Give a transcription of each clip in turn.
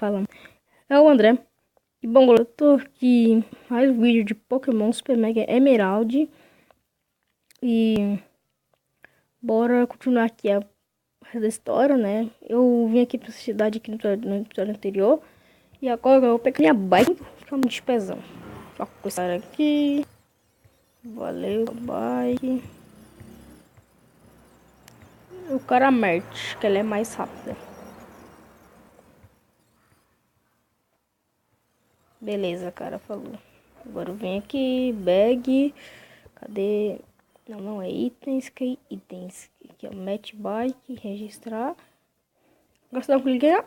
falando. É o André. E bom, galera, eu tô aqui em mais um vídeo de Pokémon Super Mega Emerald. E bora continuar aqui a da história, né? Eu vim aqui pra cidade aqui no episódio anterior. E agora eu vou pegar minha bike, ficar muito despesão. Só começar aqui. Valeu, bike. O cara Mert, que ela é mais rápida. Beleza, cara, falou. Agora eu venho aqui, bag. Cadê? Não é itens, que itens. Aqui é o match bike, registrar. Gostar de ganhar?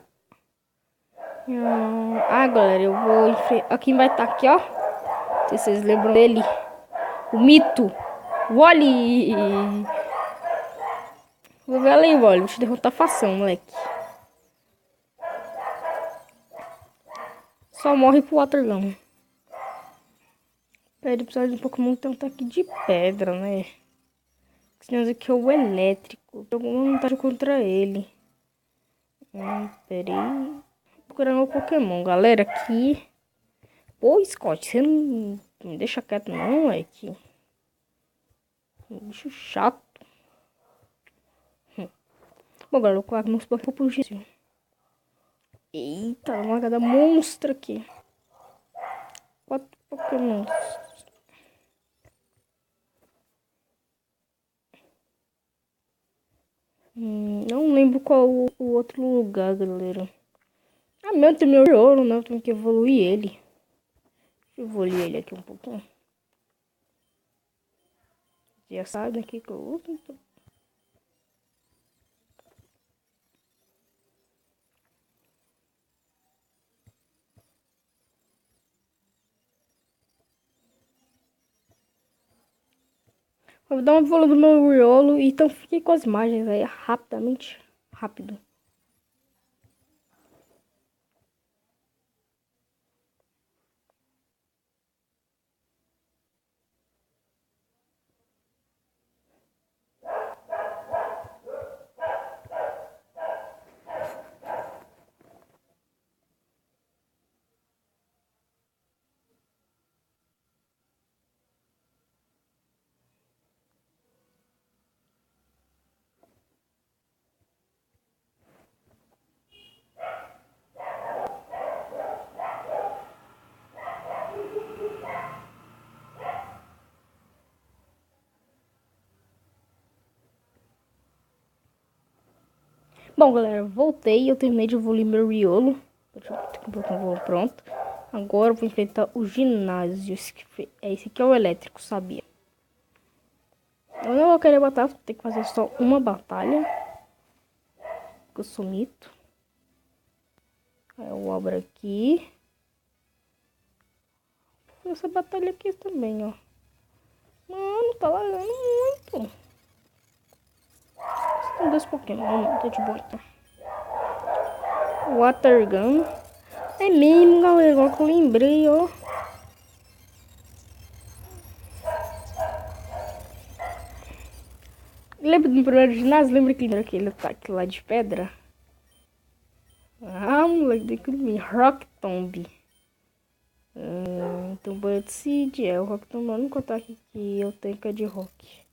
Galera, eu vou aqui vai estar aqui, ó. Não sei se vocês lembram dele. O mito. Wally. Vou ver ali, Wally. Vou te derrotar fação, moleque. Só morre pro Watergun. Ele precisa de um Pokémon que tem um ataque de pedra, né? Esse aqui é o elétrico. Tô com vontade contra ele. Peraí. Procurando o Pokémon, galera. Aqui. Pô, Scott, você não me deixa quieto, não, é que. Bicho chato. Bom, galera, eu coloco nos Pokémon pro Gil. Eita, uma gada monstra aqui. 4 Pokémon. Não lembro qual o outro lugar, galera. Meu, tem meu ouro, né? Eu tenho que evoluir ele. Deixa eu evoluir ele aqui um pouquinho. Já sabe aqui que eu uso, então. Vou dar uma evolução do meu Riolo. Então fiquei com as imagens aí rapidamente. Rápido. Bom, galera, voltei. Eu terminei de evoluir meu Riolo. Pronto. Agora eu vou enfrentar o ginásio. Esse aqui é o elétrico, sabia? Eu não vou querer botar, vou ter que fazer só uma batalha. Eu sou mito. Eu abro aqui. Essa batalha aqui também, ó. Mano, tá lagando muito. São 2 Pokémon, não tá de boa então. Watergun. É mesmo, galera, igual que eu lembrei, ó. Lembra do primeiro ginásio? Lembra que era aquele ataque lá de pedra? Moleque, daquele Rock Tomb. Então, Bullet Seed é o Rock Tomb. O único ataque que eu tenho que é de Rock.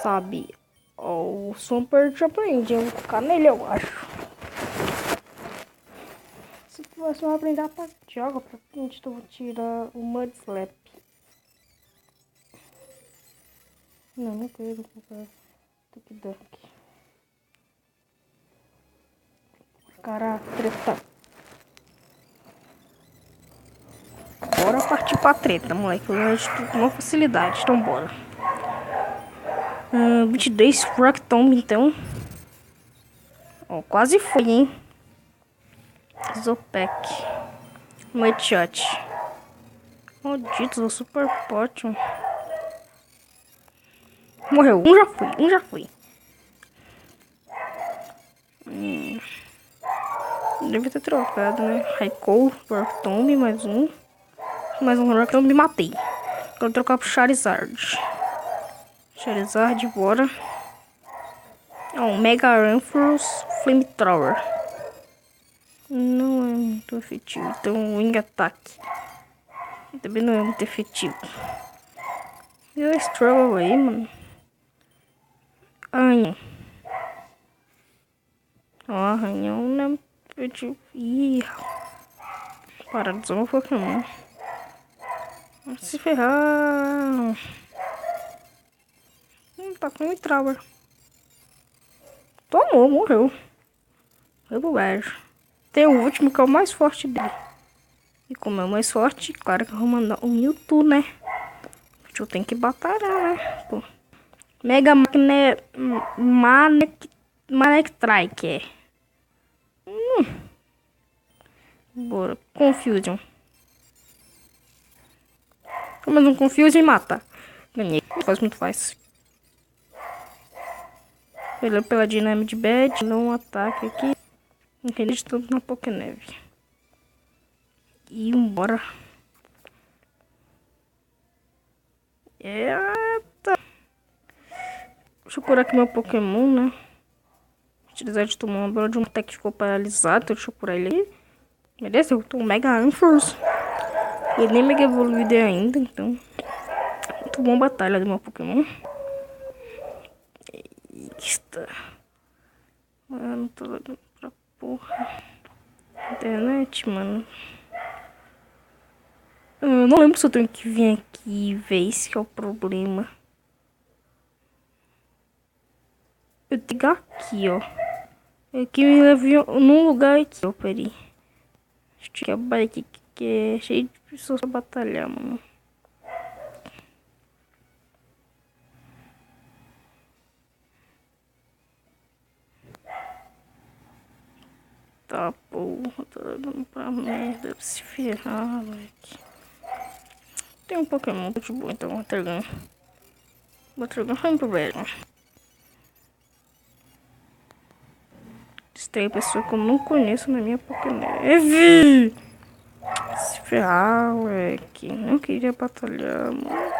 Sabe? Ó, o Swampert aprende. Eu vou ficar nele, eu acho. Se você vai aprender a ataque, joga pra frente. Então, eu vou tirar o Mud Slap. Não quero comprar Tuk Dunk. Cara, treta. Bora partir pra treta, moleque. Eu vejo tudo com uma facilidade. Então, bora. 22 Rock Tomb, então. Ó, quase foi, hein? Zopec. Um headshot. Maldito, super potion. Morreu. Um já foi. Deve ter trocado, né? Raikou, Rock Tomb, mais um. Mais um Rock Tomb, me matei. Quero trocar pro Charizard. Charizard, bora. Mega Ampharos Flamethrower. não é muito efetivo. Então, Wing Attack também não é muito efetivo. E o Struggle aí, mano. Arranhão. Ó, arranhão não é muito efetivo. Ih, para de usar meu Pokémon. Vai se ferrar. Tá com um trauma. Tomou, morreu. Foi pro beijo. Tem o último que é o mais forte dele. E como é o mais forte, claro que eu vou mandar o Mewtwo, né? Eu tenho que batalhar, né? Pô. Mega Magnet... Manectrike, é. Bora. Confusion. Mais um Confusion e mata. Ganhei. Faz muito fácil. Pela Dynamite Bad, não um ataque aqui. Entendi de tudo na Pokéneve. E embora. Eita. Deixa eu curar aqui meu Pokémon, né? Utilizar de tomar uma bola de um até que ficou paralisado. Deixa eu curar ele aí. Beleza, eu tô um Mega Ampharos. Ele nem mega evoluído ainda, então. Muito bom batalha do meu Pokémon. Eita. Mano, tô olhando pra porra. Internet, mano. Eu não lembro se eu tenho que vir aqui e ver esse que é o problema. Eu tenho que ir aqui, ó. É que me levou num lugar aqui, ó. Peraí. Acho que é a bike que é cheio de pessoas pra batalhar, mano. Tá, porra. Tô dando pra merda. Pra se ferrar, moleque. Tem um Pokémon muito bom, então. Watergun. Watergun foi pro velho. Tem pessoa que eu não conheço na minha Pokéneve. Se ferrar, moleque. Não queria batalhar, mano.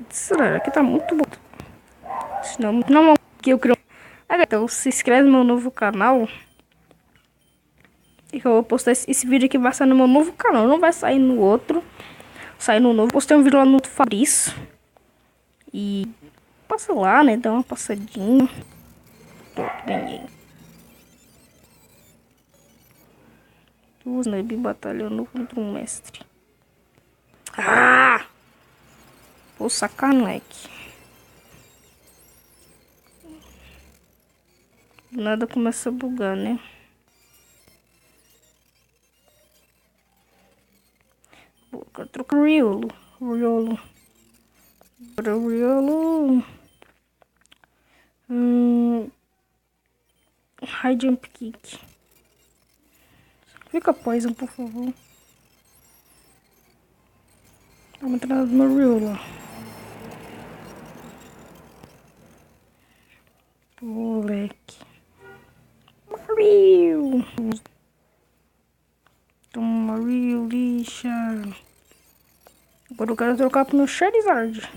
Será que tá muito bom? Senão, não que eu crio. Então, se inscreve no meu novo canal. E que eu vou postar esse vídeo aqui. Vai sair no meu novo canal. Não vai sair no outro. Sair no novo. Postei um vídeo lá no Fabrício. E passa lá, né? Dá uma passadinha. Pronto, ganhei. Duas Neb batalhando contra um mestre. Ah! Pô, sacanagem. Nada começa a bugar, né? Vou trocar o Riolo. Riolo. High Jump Kick. Fica Poison, por favor. Vamos entrar no meu Riolo. Moleque. Mario. Toma, Mario, lixa. Agora eu quero trocar pro meu Charizard.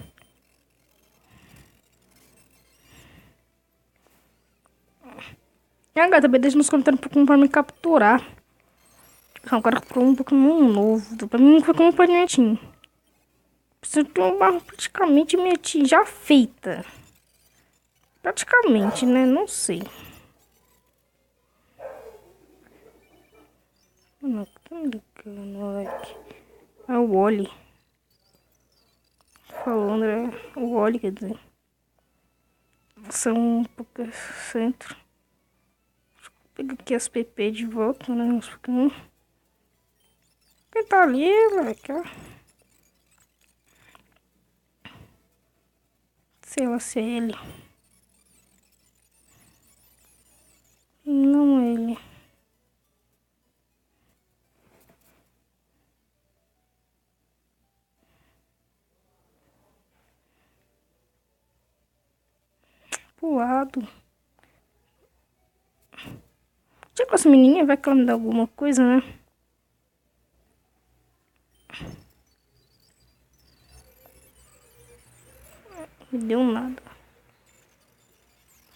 E a gata, deixa nos comentários pra me capturar. Eu quero comprar um Pokémon novo. Pra mim, um Pokémon panetinho. Preciso ter uma barra praticamente minha já feita. Praticamente, né? Não sei. Não, tá me ligando, moleque. É o Wally. Falando, é o Wally, quer dizer. São um pouco centro. Pega aqui as PP de volta, né? Uns Pokémon. Quem tá ali, moleque, ó. Sei lá se é ele. Não é ele. Pro lado. Já com essa menininha, vai que ela me dá alguma coisa, né? Me deu nada.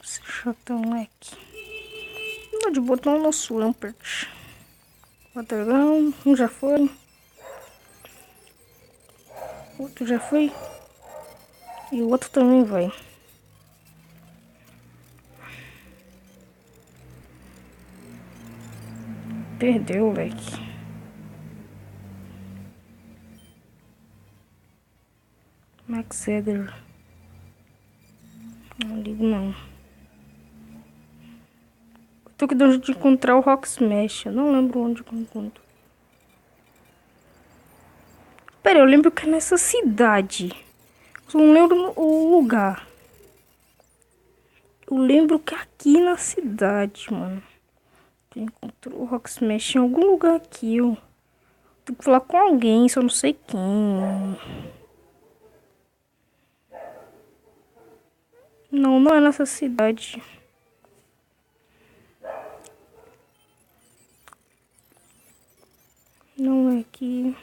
Esse chatão, moleque. Pode botar o nosso Lampert. Batalhão, um já foi. Outro já foi. E o outro também vai. Perdeu, leque. Max Eder. Não ligo não. Tô que de encontrar o Rock Smash. Eu não lembro onde eu encontro. Pera, eu lembro que é nessa cidade. Eu não lembro o lugar. Eu lembro que é aqui na cidade, mano. Eu encontro o Rock Smash em algum lugar aqui, ó. Tenho que falar com alguém, só não sei quem. Não, não é nessa cidade. Não é aqui.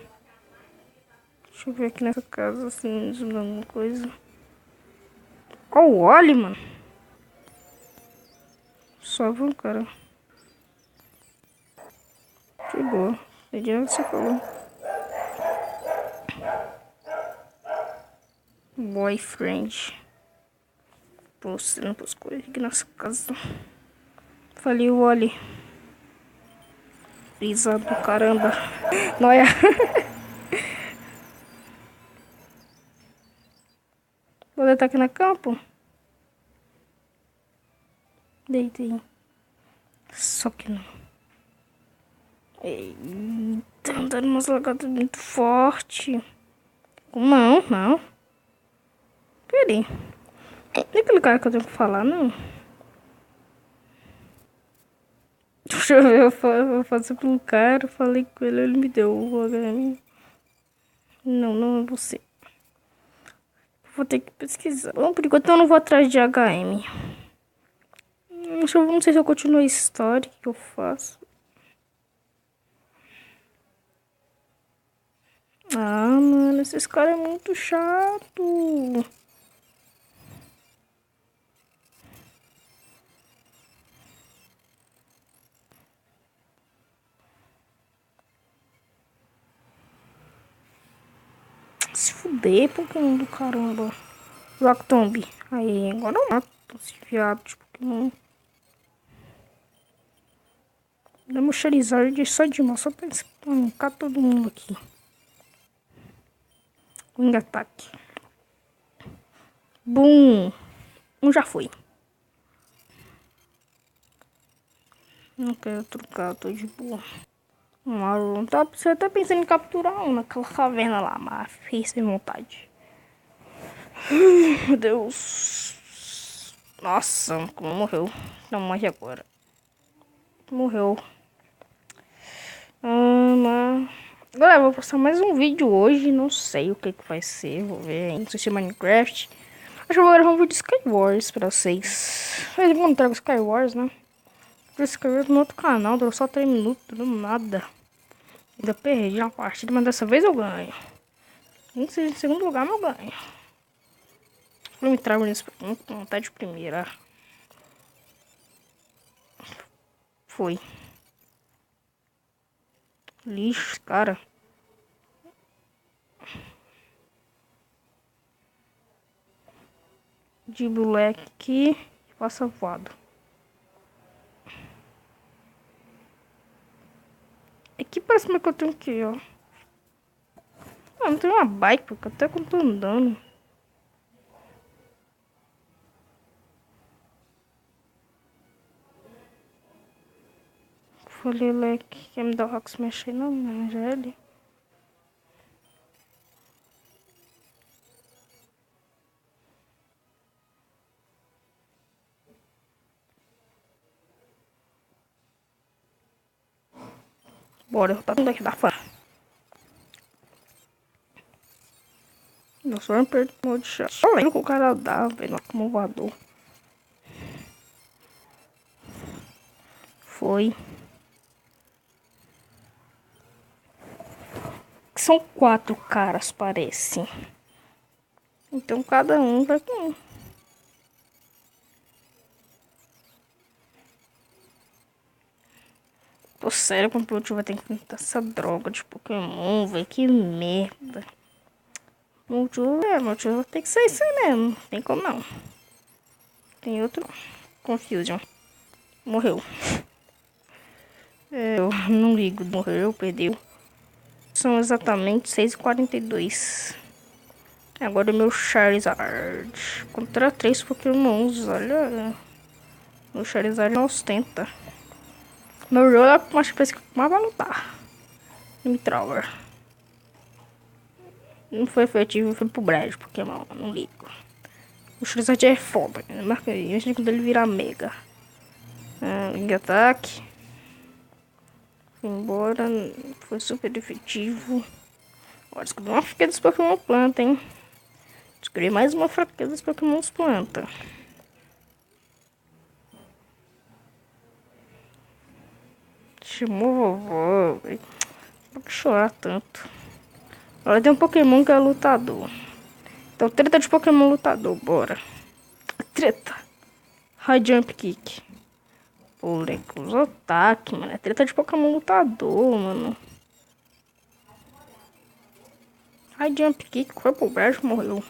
Deixa eu ver aqui nessa casa, assim, alguma coisa. Ó, o Oli, mano. Só vou, cara. De boa. Entendi o que você falou. Boyfriend. Postando as coisas aqui nessa casa. Falei o Oli. Risado do caramba. Noia. Vou deitar aqui na campo. Deitei. Só que não. Eita, andando umas lagartas muito forte. Não, não. Peraí. Não é aquele cara que eu tenho que falar, não. Deixa eu ver, eu faço com o cara, falei com ele, ele me deu o HM. Não, não é você. Vou ter que pesquisar. Bom, por enquanto eu não vou atrás de HM. Não sei se eu continuo a história que eu faço. Ah, mano, esses caras é muito chato. Se fuder, Pokémon do caramba. Rock Tomb. Aí, agora eu mato esse viado de Pokémon. Damos Charizard só de mão, só pra espancar todo mundo aqui. Wing ataque. Bum! Um já foi. Não quero trocar, tô de boa. Marlon, você tá pensando em capturar um naquela caverna lá, mas fiz sem vontade. Meu Deus. Nossa, como morreu. Não morre agora. Morreu. Mas... Galera, eu vou postar mais um vídeo hoje. Não sei o que vai ser. Vou ver. Não sei se é Minecraft. Acho que eu vou gravar um vídeo de Skywars pra vocês. Mas eu não trago Skywars, né? Skywars no outro canal. Durou só 3 minutos. Durou nada. Ainda perdi uma partida, mas dessa vez eu ganho. Nem que seja em segundo lugar, mas eu ganho. Vou me trago nesse com vontade de primeira. Foi. Lixo, cara. De moleque aqui. Passa voado. Aqui parece que eu tenho que ir, ó. Ah, não tem uma bike, porque até quando tô andando. Falei, leque. Quer me dar o Rock Smash aí? Não, não, já é ali. Bora, tá tudo aqui da fora. Eu só não perdi o modo de chat. Só lembro que o cara dá, velho, como voador. Foi. São 4 caras, parece. Então cada um vai com um. Pô, sério, como o tio vai ter que enfrentar essa droga de Pokémon, velho. Que merda. Meu tio vai ter que ser isso aí mesmo. Não tem como não. Tem outro. Confusion. Morreu. Eu não ligo. Morreu, perdeu. São exatamente 6h42. Agora o meu Charizard. Contra 3 Pokémons. Olha. Meu Charizard não ostenta. Meu jogo acho que parece que mais vai lutar. Nimitrower. Não foi efetivo, foi pro brejo, Pokémon. Não ligo. O Charizard é foda. Marca aí. Imagina quando ele virar Mega. Liga ataque. Foi embora. Foi super efetivo. Agora descobri uma fraqueza dos Pokémon planta, hein? Descobri mais uma fraqueza dos Pokémon planta. Chamou vovó, velho. Por que chorar tanto? Agora tem um Pokémon que é lutador. Então, treta de Pokémon lutador, bora. Treta. High Jump Kick. Pô, moleque, usa ataque, mano. É treta de Pokémon lutador, mano. High Jump Kick foi pro brejo, morreu.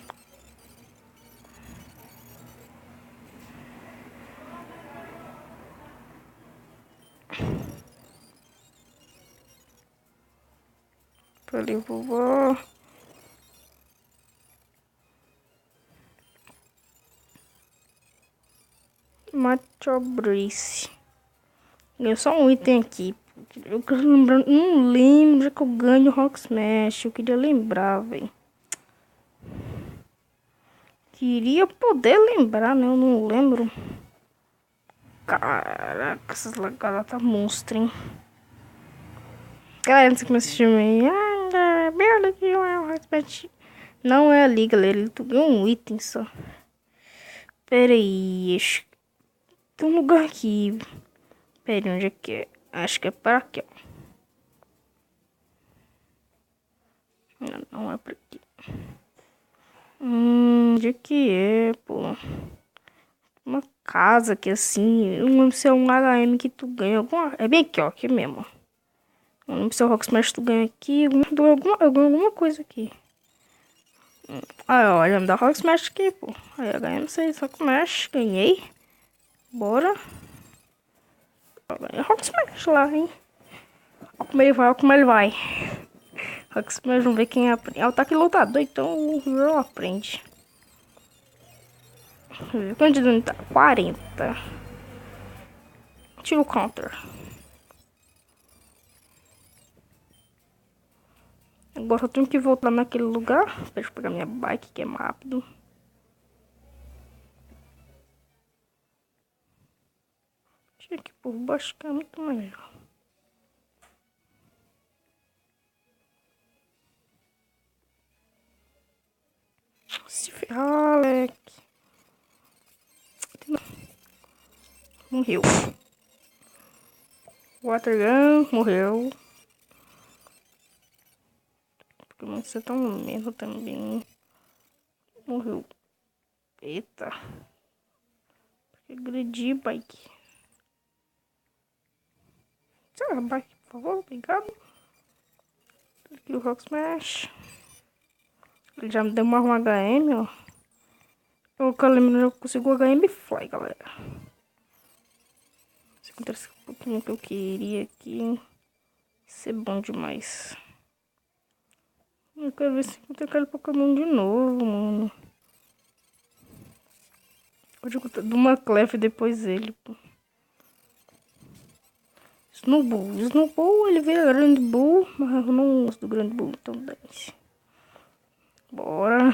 Falei, vovó. Macho Brace. Ganhou só um item aqui. Não lembro que eu ganho Rock Smash. Eu queria lembrar, velho. Queria poder lembrar, né? Eu não lembro. Caraca, essas lagadas tá monstro, hein? Galera, você começa a assistir não é ali, galera. Ele ganhou um item só. Pera aí. Tem um lugar aqui. Pera aí, onde é que é? Acho que é para aqui, ó. Não é pra aqui. Onde é que é, pô? Uma casa que assim. Eu não lembro se é um HM que tu ganha alguma. É bem aqui, ó. Aqui mesmo. Eu não lembro se é o Rock Smash tu ganha aqui. Eu ganho alguma coisa aqui. Olha, me dá Rock Smash aqui, pô. Aí eu ganhei, não sei, Rock Smash. Ganhei. Bora. Ganhei Rock Smash lá, hein? Olha como ele vai, olha como ele vai. Rock Smash, vamos ver quem aprende. É o ataque lutador, então o Hero aprende. Quanto de dano tá? 40. Tira o counter. Agora eu tenho que voltar naquele lugar. Deixa eu pegar minha bike, que é mais rápido. Tira aqui por baixo, que é muito melhor. Se ferrar, moleque. Morreu. Watergun morreu. Porque você tá um merda também. Morreu. Eita. Agredi bike. Tira a bike, por favor. Obrigado. Aqui o Rock Smash. Ele já me deu mais um HM, ó. Eu consigo HM Fly, galera. Se acontece um pouquinho que eu queria aqui. Isso é bom demais. Eu quero ver se encontra aquele Pokémon de novo, mano. Pode encontrar do Maclef depois ele, pô. Snowball. Snowball, ele veio Grande Bull, mas eu não gosto do Grande Bull, então dane-se. Bora.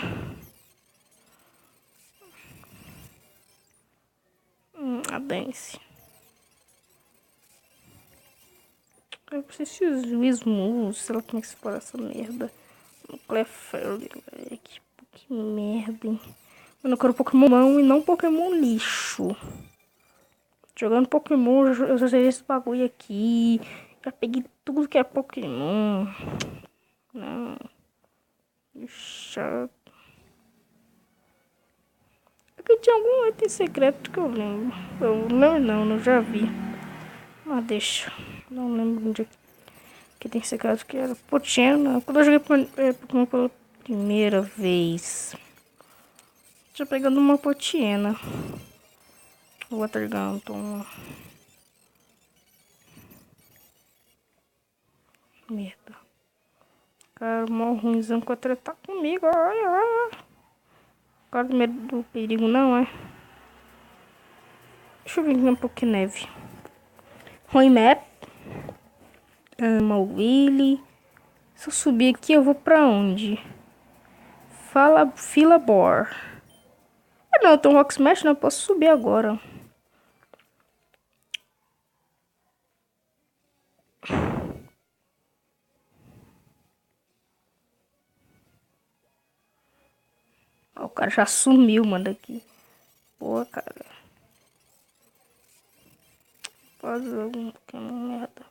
A dance. Eu preciso do Smooth, sei lá como é que se fala essa merda. Clefairy, que merda, hein. Eu não quero Pokémon e não Pokémon lixo. Jogando Pokémon, eu já sei esse bagulho aqui. Já peguei tudo que é Pokémon. Não. Chato. Aqui tinha algum item secreto que eu lembro. Eu não, eu já vi. Ah, deixa. Não lembro onde que tem secreto que era. Potiena. Quando eu joguei Pokémon pela primeira vez. Já pegando uma Potiena. Waterganton. Merda. Cara, mó ruimzão que vai tratar comigo. Ai, ai. Cara, do medo do perigo não, é? Deixa eu ver aqui um pouco de neve. Ruim map. Willy. Se eu subir aqui, eu vou pra onde? Philabor. Não, eu tenho um Rock Smash, não. Eu posso subir agora. Ó, o cara já sumiu, mano, daqui. Pô, cara. Fazer algum Pokémon merda.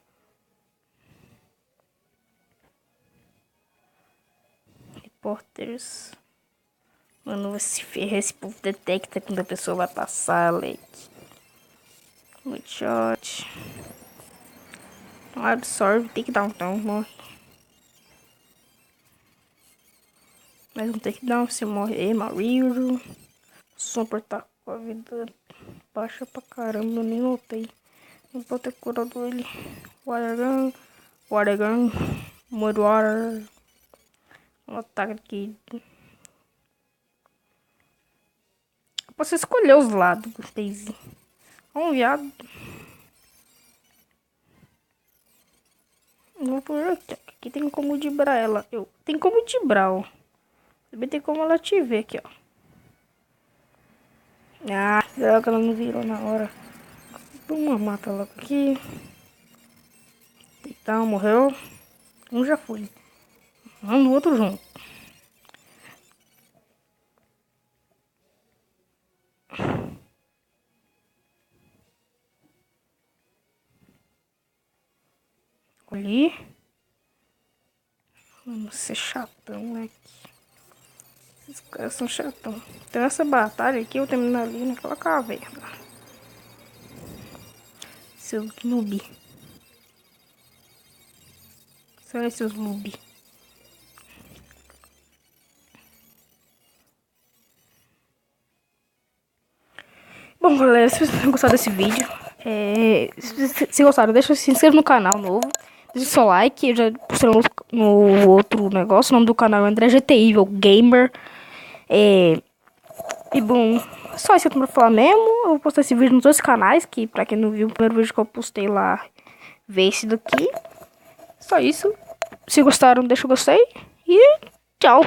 Reporters. Mano, vai se ferrar. Esse povo detecta quando a pessoa vai passar, leite. Good shot. Absorve. Tem que dar um down, morre. Mais um takedown, você morre. Mario. Super tá com a vida baixa pra caramba, eu nem notei. Não pode ter curado ele. Watergun. Mudwater. Um ataque aqui. Posso escolher os lados, Daisy. Um viado. Vou por aqui. Aqui tem como dibrar ela. Tem como dibrar, ó. Também tem como ela te ver aqui, ó. Ah, droga, ela não virou na hora. Vamos matar ela aqui. Então, morreu. Um já foi. Vamos o outro junto. Ali. Vamos ser chatão, né? Esses caras são chatão. Então essa batalha aqui eu termino ali naquela caverna. Seus noob. São esses noob. Bom, galera, se vocês gostaram desse vídeo, se gostaram, se inscreva no canal novo. Deixe seu like. Eu já postei no outro negócio. O nome do canal é André GT Evil Gamer. E bom, só isso que eu tenho pra falar mesmo. Eu vou postar esse vídeo nos dois canais, que pra quem não viu, o primeiro vídeo que eu postei lá, vê esse daqui. Só isso. Se gostaram, deixa o gostei. E tchau.